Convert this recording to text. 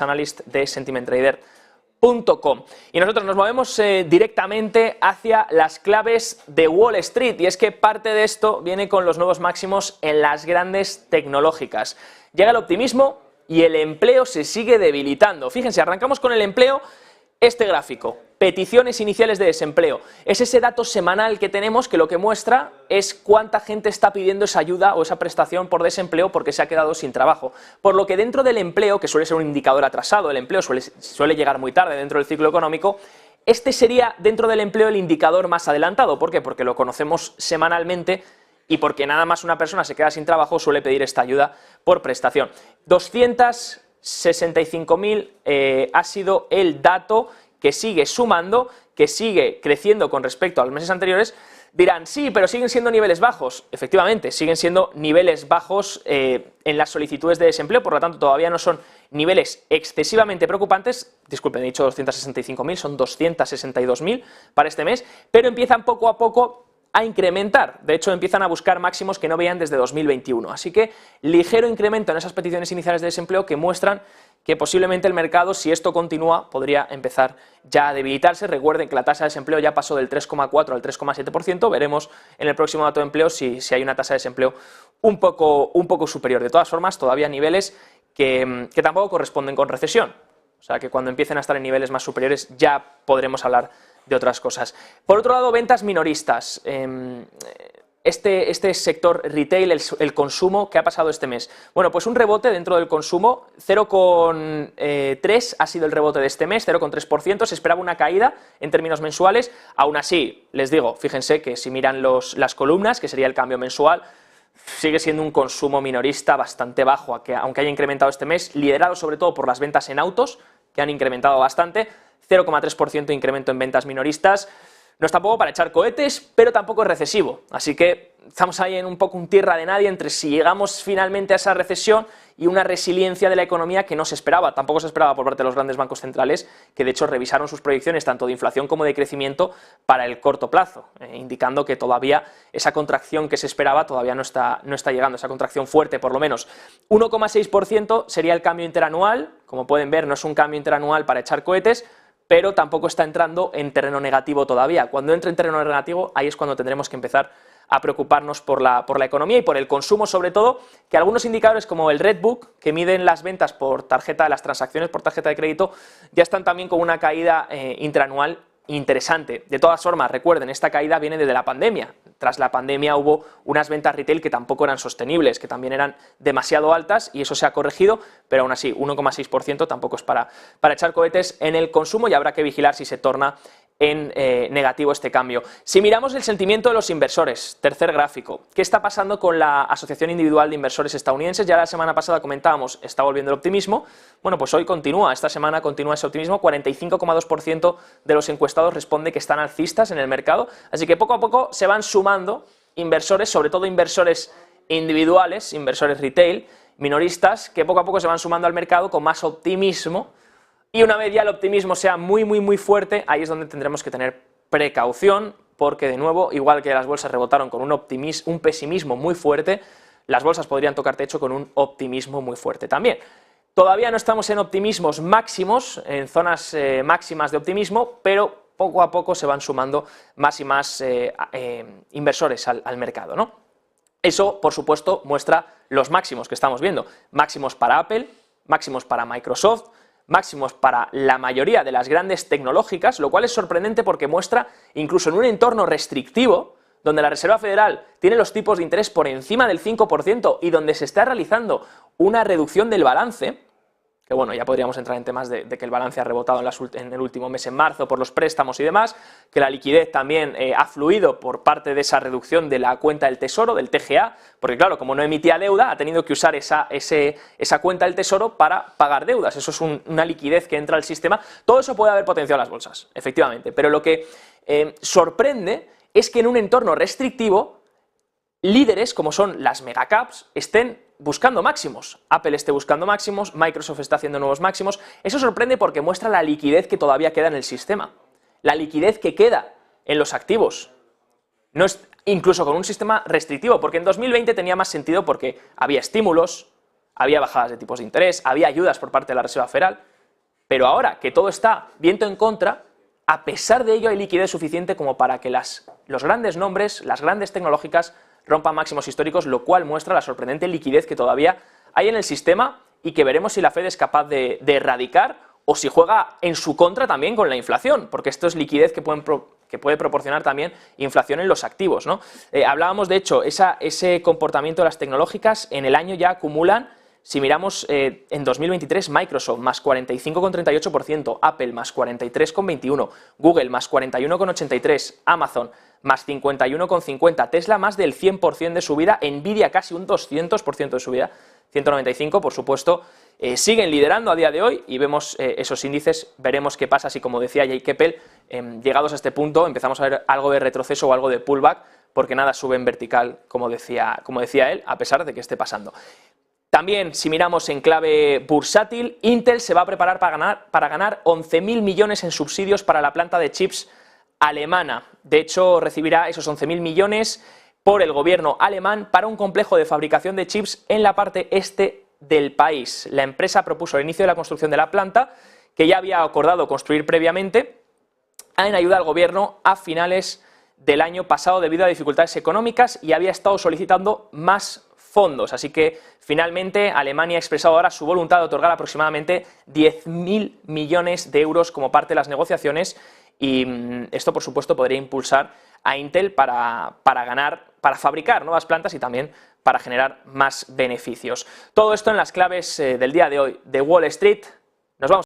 analyst de sentimenttrader.com. Y nosotros nos movemos directamente hacia las claves de Wall Street, y es que parte de esto viene con los nuevos máximos en las grandes tecnológicas. Llega el optimismo y el empleo se sigue debilitando. Fíjense, arrancamos con el empleo. Este gráfico, peticiones iniciales de desempleo, es ese dato semanal que tenemos que lo que muestra es cuánta gente está pidiendo esa ayuda o esa prestación por desempleo porque se ha quedado sin trabajo. Por lo que dentro del empleo, que suele ser un indicador atrasado, el empleo suele llegar muy tarde dentro del ciclo económico, este sería dentro del empleo el indicador más adelantado. ¿Por qué? Porque lo conocemos semanalmente y porque nada más una persona se queda sin trabajo suele pedir esta ayuda por prestación. 265.000 ha sido el dato que sigue sumando, que sigue creciendo con respecto a los meses anteriores. Dirán, sí, pero siguen siendo niveles bajos. Efectivamente, siguen siendo niveles bajos en las solicitudes de desempleo, por lo tanto todavía no son niveles excesivamente preocupantes. Disculpen, he dicho 265.000, son 262.000 para este mes, pero empiezan poco a poco a incrementar. De hecho, empiezan a buscar máximos que no veían desde 2021. Así que ligero incremento en esas peticiones iniciales de desempleo que muestran que posiblemente el mercado, si esto continúa, podría empezar ya a debilitarse. Recuerden que la tasa de desempleo ya pasó del 3,4 al 3,7%. Veremos en el próximo dato de empleo si hay una tasa de desempleo un poco superior. De todas formas, todavía niveles que tampoco corresponden con recesión. O sea que cuando empiecen a estar en niveles más superiores ya podremos hablar de otras cosas. Por otro lado, ventas minoristas. Este sector retail, el consumo, ¿qué ha pasado este mes? Bueno, pues un rebote dentro del consumo, 0,3 ha sido el rebote de este mes, 0,3%, se esperaba una caída en términos mensuales. Aún así, les digo, fíjense que si miran las columnas, que sería el cambio mensual, sigue siendo un consumo minorista bastante bajo, aunque haya incrementado este mes, liderado sobre todo por las ventas en autos, que han incrementado bastante, 0,3% de incremento en ventas minoristas. No es tampoco para echar cohetes, pero tampoco es recesivo, así que estamos ahí en un poco un tierra de nadie entre si llegamos finalmente a esa recesión y una resiliencia de la economía que no se esperaba. Tampoco se esperaba por parte de los grandes bancos centrales, que de hecho revisaron sus proyecciones tanto de inflación como de crecimiento para el corto plazo, indicando que todavía esa contracción que se esperaba todavía no está llegando, esa contracción fuerte por lo menos. 1,6% sería el cambio interanual. Como pueden ver, no es un cambio interanual para echar cohetes, pero tampoco está entrando en terreno negativo todavía. Cuando entre en terreno negativo, ahí es cuando tendremos que empezar a preocuparnos por la economía y por el consumo, sobre todo, que algunos indicadores como el Redbook, que miden las ventas por tarjeta, las transacciones por tarjeta de crédito, ya están también con una caída interanual interesante. De todas formas, recuerden, esta caída viene desde la pandemia. Tras la pandemia hubo unas ventas retail que tampoco eran sostenibles, que también eran demasiado altas y eso se ha corregido, pero aún así 1,6% tampoco es para echar cohetes en el consumo y habrá que vigilar si se torna en negativo este cambio. Si miramos el sentimiento de los inversores, tercer gráfico, ¿qué está pasando con la Asociación Individual de Inversores Estadounidenses? Ya la semana pasada comentábamos, está volviendo el optimismo. Bueno, pues hoy continúa, esta semana continúa ese optimismo, 45,2% de los encuestados responde que están alcistas en el mercado, así que poco a poco se van sumando inversores, sobre todo inversores individuales, inversores retail, minoristas, que poco a poco se van sumando al mercado con más optimismo. Y una vez ya el optimismo sea muy fuerte, ahí es donde tendremos que tener precaución, porque de nuevo, igual que las bolsas rebotaron con un pesimismo muy fuerte, las bolsas podrían tocar techo con un optimismo muy fuerte también. Todavía no estamos en optimismos máximos, en zonas máximas de optimismo, pero poco a poco se van sumando más y más inversores al mercado, ¿no? Eso, por supuesto, muestra los máximos que estamos viendo. Máximos para Apple, máximos para Microsoft, máximos para la mayoría de las grandes tecnológicas, lo cual es sorprendente porque muestra, incluso en un entorno restrictivo, donde la Reserva Federal tiene los tipos de interés por encima del 5% y donde se está realizando una reducción del balance, que bueno, ya podríamos entrar en temas de que el balance ha rebotado en el último mes en marzo por los préstamos y demás, que la liquidez también ha fluido por parte de esa reducción de la cuenta del Tesoro, del TGA, porque claro, como no emitía deuda, ha tenido que usar esa cuenta del Tesoro para pagar deudas. Eso es una liquidez que entra al sistema. Todo eso puede haber potenciado las bolsas, efectivamente, pero lo que sorprende es que en un entorno restrictivo, líderes como son las megacaps estén buscando máximos. Apple esté buscando máximos, Microsoft está haciendo nuevos máximos. Eso sorprende porque muestra la liquidez que todavía queda en el sistema, la liquidez que queda en los activos. No es, incluso con un sistema restrictivo, porque en 2020 tenía más sentido porque había estímulos, había bajadas de tipos de interés, había ayudas por parte de la Reserva Federal. Pero ahora que todo está viento en contra, a pesar de ello hay liquidez suficiente como para que los grandes nombres, las grandes tecnológicas rompan máximos históricos, lo cual muestra la sorprendente liquidez que todavía hay en el sistema y que veremos si la Fed es capaz de erradicar o si juega en su contra también con la inflación, porque esto es liquidez que puede proporcionar también inflación en los activos, ¿no? Hablábamos, de hecho, ese comportamiento de las tecnológicas en el año ya acumulan. Si miramos en 2023, Microsoft más 45,38%, Apple más 43,21%, Google más 41,83%, Amazon más 51,50%, Tesla más del 100% de subida, Nvidia casi un 200% de subida, 195%, por supuesto, siguen liderando a día de hoy y vemos esos índices, veremos qué pasa si, como decía Jay Keppel, llegados a este punto empezamos a ver algo de retroceso o algo de pullback, porque nada sube en vertical, como decía él, a pesar de que esté pasando. También, si miramos en clave bursátil, Intel se va a preparar para ganar 11.000 millones en subsidios para la planta de chips alemana. De hecho, recibirá esos 11.000 millones por el gobierno alemán para un complejo de fabricación de chips en la parte este del país. La empresa propuso el inicio de la construcción de la planta, que ya había acordado construir previamente, en ayuda al gobierno a finales del año pasado debido a dificultades económicas, y había estado solicitando más fondos. Así que finalmente Alemania ha expresado ahora su voluntad de otorgar aproximadamente 10.000 millones de euros como parte de las negociaciones, y esto por supuesto podría impulsar a Intel para fabricar nuevas plantas y también para generar más beneficios. Todo esto en las claves del día de hoy de Wall Street. Nos vamos.